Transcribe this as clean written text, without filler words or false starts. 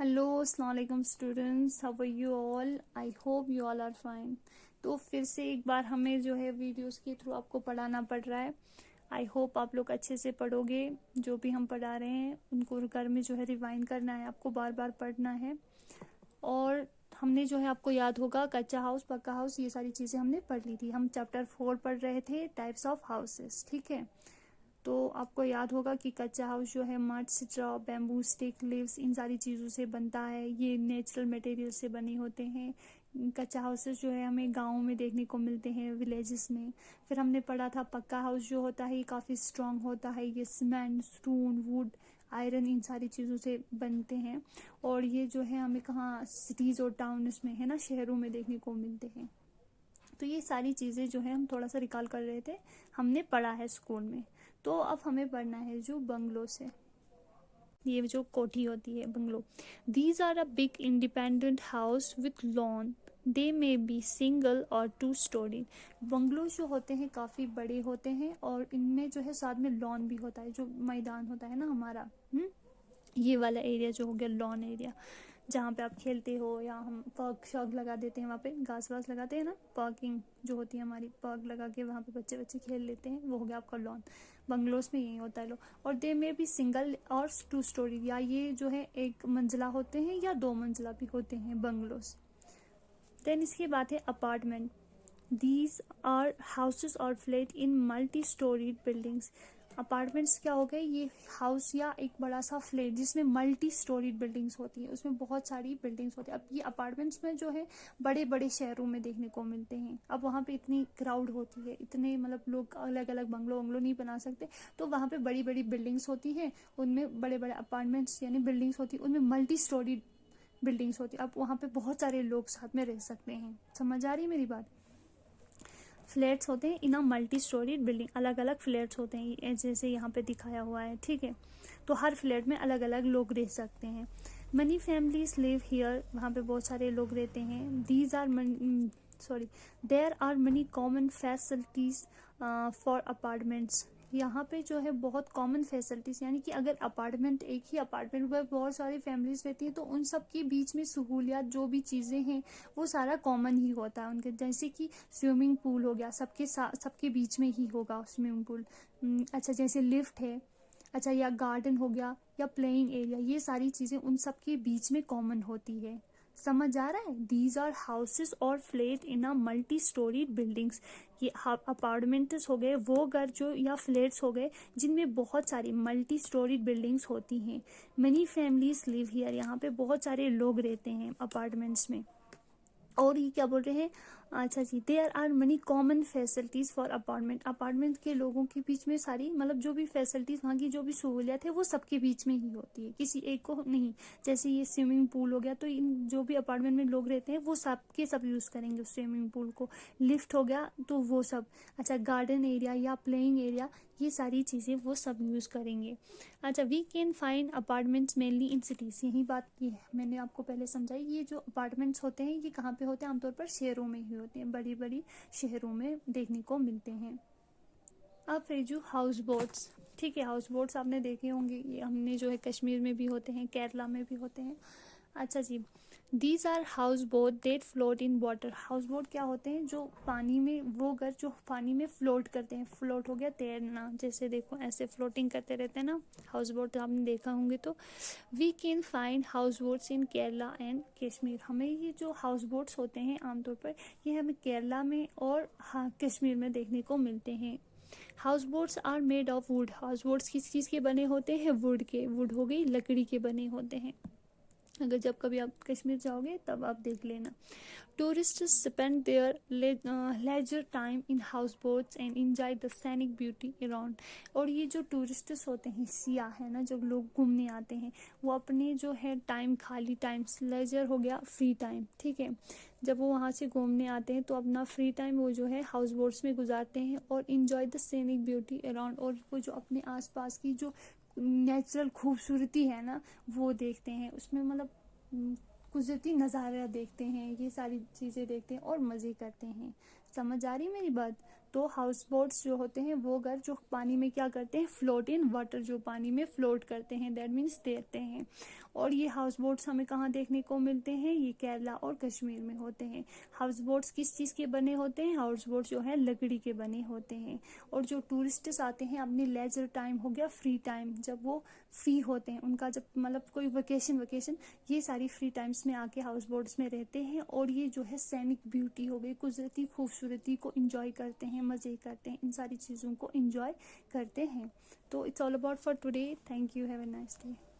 Hello अस्सलाम वालेकुम students, how are you all? I hope you all are fine. तो फिर से एक बार हमें जो है वीडियोस के थ्रू आपको पढ़ाना पड़ रहा है। आई होप आप लोग अच्छे से पढ़ोगे। जो भी हम पढ़ा रहे हैं उनको घर में जो है रिवाइंड करना है, आपको बार बार पढ़ना है। और हमने जो है आपको याद होगा कच्चा हाउस, पक्का हाउस, ये सारी चीज़ें हमने पढ़ ली थी। हम चैप्टर 4 पढ़ रहे थे, टाइप्स ऑफ हाउसेस। ठीक है, तो आपको याद होगा कि कच्चा हाउस जो है mud, straw, bamboo stick, leaves, इन सारी चीज़ों से बनता है। ये नेचुरल मटेरियल से बने होते हैं। कच्चा हाउसेस जो है हमें गाँव में देखने को मिलते हैं, विलेजेस में। फिर हमने पढ़ा था पक्का हाउस जो होता है ये काफ़ी स्ट्रॉन्ग होता है। ये सीमेंट, स्टोन, वुड, आयरन, इन सारी चीज़ों से बनते हैं। और ये जो है हमें कहाँ सिटीज़ और टाउन्स में, है ना, शहरों में देखने को मिलते हैं। तो ये सारी चीज़ें जो है हम थोड़ा सा रिकॉल कर रहे थे, हमने पढ़ा है स्कूल में। तो अब हमें पढ़ना है जो बंगलो से, ये जो कोठी होती है bungalow. These are a big independent house with lawn, they may be single और 2 स्टोरी। बंगलो जो होते हैं काफ़ी बड़े होते हैं और इनमें जो है साथ में लॉन भी होता है, जो मैदान होता है ना हमारा। ये वाला एरिया जो हो गया लॉन एरिया, जहाँ पे आप खेलते हो, या हम पर्क शॉक लगा देते हैं, वहाँ पे घास वास लगाते हैं ना, पार्किंग जो होती है हमारी, पर्क लगा के वहाँ पे बच्चे बच्चे खेल लेते हैं, वो हो गया आपका लॉन। बंगलोज में यही होता है लो। और दे में भी सिंगल और 2 स्टोरी, या ये जो है 1 मंजिला होते हैं या 2 मंजिला भी होते हैं बंगलोज। देन इसके बाद है अपार्टमेंट। दीज आर हाउसेज और flat in multi storeyed buildings. Apartments क्या हो गए? ये हाउस या एक बड़ा सा फ्लैट जिसमें मल्टी स्टोरीड बिल्डिंग्स होती है, उसमें बहुत सारी बिल्डिंग्स होती है। अब ये अपार्टमेंट्स में जो है बड़े बड़े शहरों में देखने को मिलते हैं। अब वहाँ पे इतनी क्राउड होती है, इतने मतलब लोग अलग अलग बंगलो वंगलो नहीं बना सकते, तो वहाँ पे बड़ी बड़ी बिल्डिंग्स होती है, उनमें बड़े बड़े अपार्टमेंट्स यानी बिल्डिंग्स होती है, उनमें मल्टी स्टोरीड बिल्डिंग्स होती है। अब वहाँ पे बहुत सारे लोग साथ में रह सकते हैं। समझ आ रही है मेरी बात? फ्लैट्स होते हैं इन अ मल्टी स्टोरी बिल्डिंग, अलग अलग फ्लैट्स होते हैं जैसे यहाँ पे दिखाया हुआ है। ठीक है, तो हर फ्लैट में अलग अलग लोग रह सकते हैं। मनी फैमिलीज लिव हियर, वहाँ पे बहुत सारे लोग रहते हैं। These are there are many common facilities for apartments. यहाँ पे जो है बहुत कॉमन फैसिलिटीज, यानी कि अगर अपार्टमेंट, एक ही अपार्टमेंट में बहुत सारी फैमिलीज रहती हैं, तो उन सब के बीच में सहूलियात जो भी चीज़ें हैं वो सारा कॉमन ही होता है उनके। जैसे कि स्विमिंग पूल हो गया, सबके बीच में ही होगा स्विमिंग पूल। अच्छा, जैसे लिफ्ट है, अच्छा, या गार्डन हो गया, या प्लेइंग एरिया, ये सारी चीज़ें उन सब के बीच में कॉमन होती है। समझ आ रहा है? दीज आर हाउसेस और flat in a multi storeyed buildings. ये अपार्टमेंट्स हो गए वो घर जो, या फ्लैट्स हो गए जिनमें बहुत सारी मल्टी स्टोरीड बिल्डिंग्स होती हैं। मनी फैमिलीज लिव हियर, यहाँ पे बहुत सारे लोग रहते हैं अपार्टमेंट्स में। और ये क्या बोल रहे हैं? अच्छा जी, there are many common facilities for apartment. Apartment के लोगों के बीच में सारी मतलब जो भी फैसिलिटीज, वहाँ की जो भी सहूलियत है वो सबके बीच में ही होती है, किसी एक को नहीं। जैसे ये स्विमिंग पूल हो गया, तो इन जो भी अपार्टमेंट में लोग रहते हैं वो सबके सब यूज़ करेंगे उस स्विमिंग पूल को। लिफ्ट हो गया तो वो सब। अच्छा, गार्डन एरिया या प्लेइंग एरिया, ये सारी चीज़ें वो सब यूज़ करेंगे। अच्छा, we can find apartments mainly in cities. यही बात की है मैंने आपको पहले समझाई। ये जो अपार्टमेंट्स होते हैं ये कहाँ पे होते हैं? आमतौर पर शहरों में ही होते हैं, बड़ी बड़ी शहरों में देखने को मिलते हैं। अब फिर जो हाउस बोट्स, ठीक है, हाउस बोट्स आपने देखे होंगे, ये हमने जो है कश्मीर में भी होते हैं, केरला में भी होते हैं। अच्छा जी, these are house boat that float in water. House boat क्या होते हैं? जो पानी में, वो घर जो पानी में फ्लोट करते हैं। फ्लोट हो गया तैरना, जैसे देखो ऐसे फ्लोटिंग करते रहते हैं ना हाउस बोट, आपने देखा होंगे। तो we can find house boats in Kerala and Kashmir. हमें ये जो हाउस बोट्स होते हैं आमतौर पर ये हमें केरला में और हाँ कश्मीर में देखने को मिलते हैं। House boats are made of wood. House boats किस चीज़ के बने होते हैं? वुड के। वुड हो गई लकड़ी के बने होते हैं। अगर जब कभी आप कश्मीर जाओगे तब आप देख लेना। Tourists spend their leisure time in house boats and enjoy the scenic beauty around. और ये जो टूरिस्ट्स होते हैं, सियाह है ना, जब लोग घूमने आते हैं, वो अपने जो है टाइम, खाली टाइम, लेजर हो गया फ्री टाइम, ठीक है, जब वो वहाँ से घूमने आते हैं तो अपना फ्री टाइम वो जो है हाउस बोट्स में गुजारते हैं और enjoy the scenic beauty around. और वो जो अपने आसपास की जो नेचुरल खूबसूरती है ना वो देखते हैं उसमें, मतलब कुदरती नज़ारा देखते हैं, ये सारी चीज़ें देखते हैं और मज़े करते हैं। समझ आ रही मेरी बात? तो हाउस बोट्स जो होते हैं वो घर जो पानी में क्या करते हैं? फ्लोट इन वाटर, जो पानी में फ्लोट करते हैं, दैट मीन्स तैरते हैं। और ये हाउस बोट्स हमें कहाँ देखने को मिलते हैं, ये केरला और कश्मीर में होते हैं। हाउस बोट्स किस चीज़ के बने होते हैं, हाउस बोट्स जो है लकड़ी के बने होते हैं। और जो टूरिस्ट्स आते हैं अपनी लेजर टाइम हो गया फ्री टाइम, जब वो फ्री होते हैं, उनका जब मतलब कोई वेकेशन ये सारी फ्री टाइम्स में आके हाउस बोट्स में रहते हैं और ये जो है सैनिक ब्यूटी हो गई, कुदरती खूबसूरती को इंजॉय करते हैं, मज़े करते हैं, इन सारी चीज़ों को इंजॉय करते हैं। तो it's all about for today. Thank you, have a nice day.